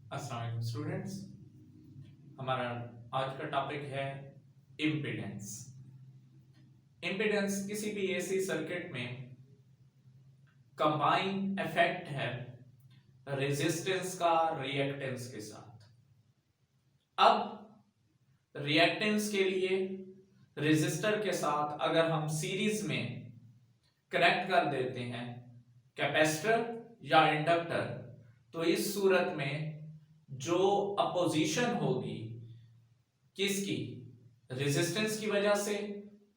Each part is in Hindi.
अस्सलाम वालेकुम स्टूडेंट्स। हमारा आज का टॉपिक है इम्पीडेंस। इम्पीडेंस किसी भी एसी सर्किट में कंबाइन इफेक्ट है रेजिस्टेंस का रिएक्टेंस के साथ। अब रिएक्टेंस के लिए रेजिस्टर के साथ अगर हम सीरीज में कनेक्ट कर देते हैं कैपेसिटर या इंडक्टर, तो इस सूरत में जो अपोजिशन होगी किसकी, रेजिस्टेंस की वजह से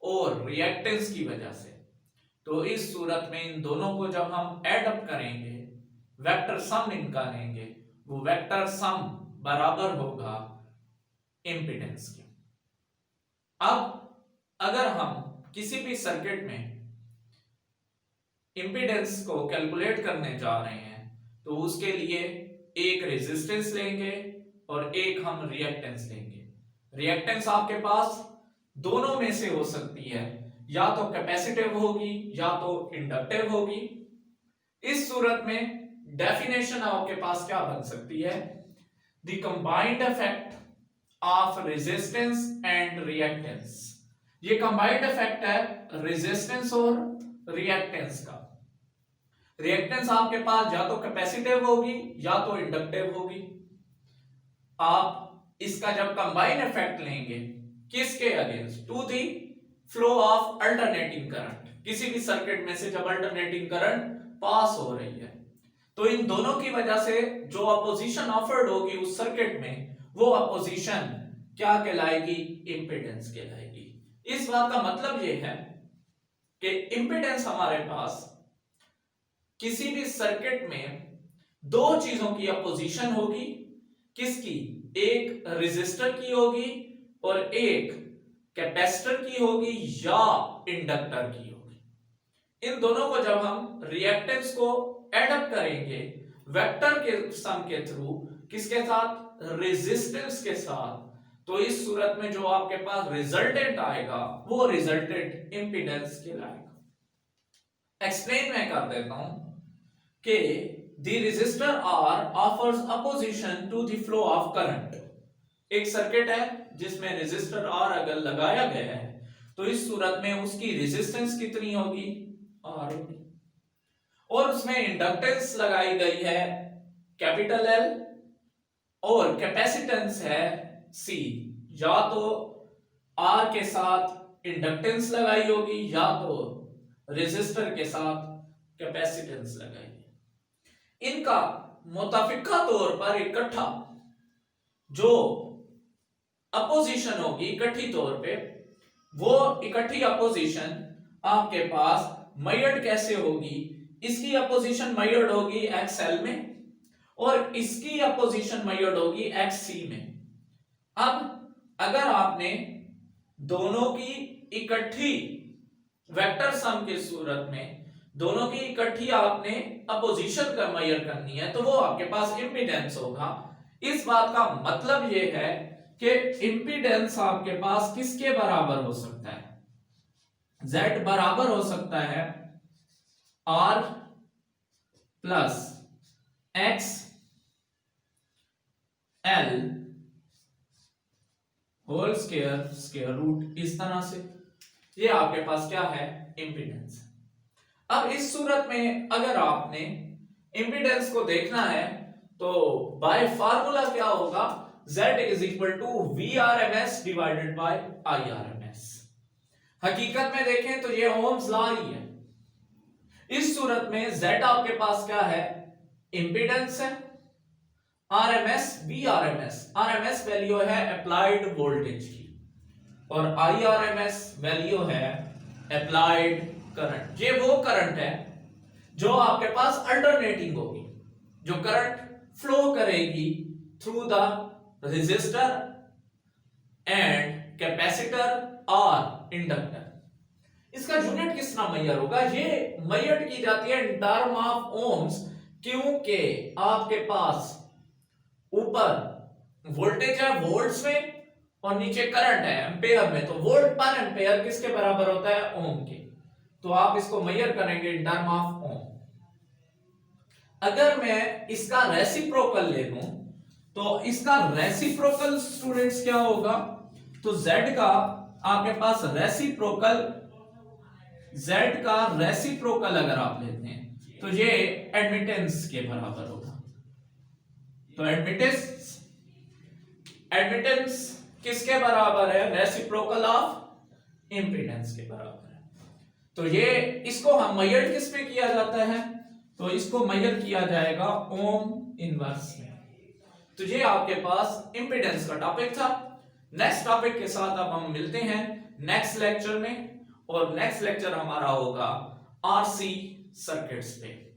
और रिएक्टेंस की वजह से, तो इस सूरत में इन दोनों को जब हम एड अप करेंगे, वेक्टर सम निकालेंगे, वो वेक्टर सम बराबर होगा इंपीडेंस के। अब अगर हम किसी भी सर्किट में इंपीडेंस को कैलकुलेट करने जा रहे हैं तो उसके लिए एक रेजिस्टेंस लेंगे और एक हम रिएक्टेंस लेंगे। रिएक्टेंस आपके पास दोनों में से हो सकती है, या तो कैपेसिटिव होगी या तो इंडक्टिव होगी। इस सूरत में डेफिनेशन आपके पास क्या बन सकती है, the combined effect of resistance and reactance. ये कंबाइंड इफेक्ट है रेजिस्टेंस और रिएक्टेंस का। रिएक्टेंस आपके पास या तो कैपेसिटिव होगी या तो इंडक्टिव होगी। आप इसका जब कंबाइन इफेक्ट लेंगे किसके against, to the flow of alternating current, किसी भी सर्किट में से जब अल्टरनेटिंग करंट पास हो रही है, तो इन दोनों की वजह से जो अपोजिशन ऑफर्ड होगी उस सर्किट में, वो अपोजिशन क्या कहलाएगी, इंपीडेंस कहलाएगी। इस बात का मतलब यह है कि इंपीडेंस हमारे पास किसी भी सर्किट में दो चीजों की अपोजिशन होगी, किसकी, एक रेजिस्टर की होगी और एक कैपेसिटर की होगी या इंडक्टर की होगी। इन दोनों को जब हम रिएक्टेंस को एड अप करेंगे वेक्टर के सम के थ्रू, किसके साथ, रेजिस्टेंस के साथ, तो इस सूरत में जो आपके पास रिजल्टेंट आएगा वो रिजल्टेंट इंपीडेंस कहलाएगा। एक्सप्लेन मैं कर देता हूं कि the resistor R offers opposition to the flow of current। एक सर्किट है जिसमें रेजिस्टर R अगर लगाया गया है तो इस सूरत में उसकी रेजिस्टेंस कितनी होगी, R होगी, और उसमें इंडक्टेंस लगाई गई है कैपिटल L और कैपेसिटेंस है C। या तो R के साथ इंडक्टेंस लगाई होगी या तो रेजिस्टर के साथ कैपेसिटेंस लगाई। इनका मुताफिका तौर पर इकट्ठा जो अपोजिशन होगी इकट्ठी तौर पे, वो इकट्ठी अपोजिशन आपके पास मेजर्ड कैसे होगी, इसकी अपोजिशन मेजर्ड होगी XL में और इसकी अपोजिशन मेजर्ड होगी XC में। अब अगर आपने दोनों की इकट्ठी वेक्टर सम के सूरत में दोनों की इकट्ठी आपने अपोजिशन का मेजर करनी है तो वो आपके पास इंपीडेंस होगा। इस बात का मतलब ये है कि इंपीडेंस आपके पास किसके बराबर हो सकता है, Z बराबर हो सकता है R plus X L whole square square root, इस तरह से ये आपके पास क्या है, इंपीडेंस। अब इस सूरत में अगर आपने इंपीडेंस को देखना है तो बाय फार्मूला क्या होगा, Z is equal to VRMS divided by IRMS। हकीकत में देखें तो ये ओम्स लॉ ही है। इस सूरत में Z आपके पास क्या है, इंपीडेंस है, RMS VRMS, RMS वैल्यू है अप्लाइड वोल्टेज की और IRMS वैल्यू है अप्लाइड करंट। ये वो करंट है जो आपके पास अल्टरनेटिंग होगी, जो करंट फ्लो करेगी through the resistor and capacitor और इंडक्टर। इसका यूनिट किस तरह मेजर होगा, ये मेजर की जाती है इन टर्म ऑफ ओम्स, क्योंकि आपके पास ऊपर वोल्टेज है वोल्ट्स में और नीचे करंट है एम्पेयर में, तो वोल्ट पर एम्पेयर किसके बराबर होता है, ओम के। तो आप इसको मेजर करेंगे इन टर्म ऑफ ओम। अगर मैं इसका रेसिप्रोकल ले लूं तो इसका रेसिप्रोकल स्टूडेंट्स क्या होगा, तो Z का आपके पास रेसिप्रोकल अगर आप लेते हैं तो ये एडमिटेंस के बराबर होगा। तो एडमिटेंस किसके बराबर है, रेसिप्रोकल ऑफ इंपीडेंस के बराबर है। तो ये इसको हम मेजर किस में किया जाता है, तो इसको मेजर किया जाएगा ओम इनवर्स में। तो ये आपके पास इंपीडेंस का टॉपिक था। नेक्स्ट टॉपिक के साथ अब हम मिलते हैं नेक्स्ट लेक्चर में, और नेक्स्ट लेक्चर हमारा होगा आरसी सर्किट्स पे।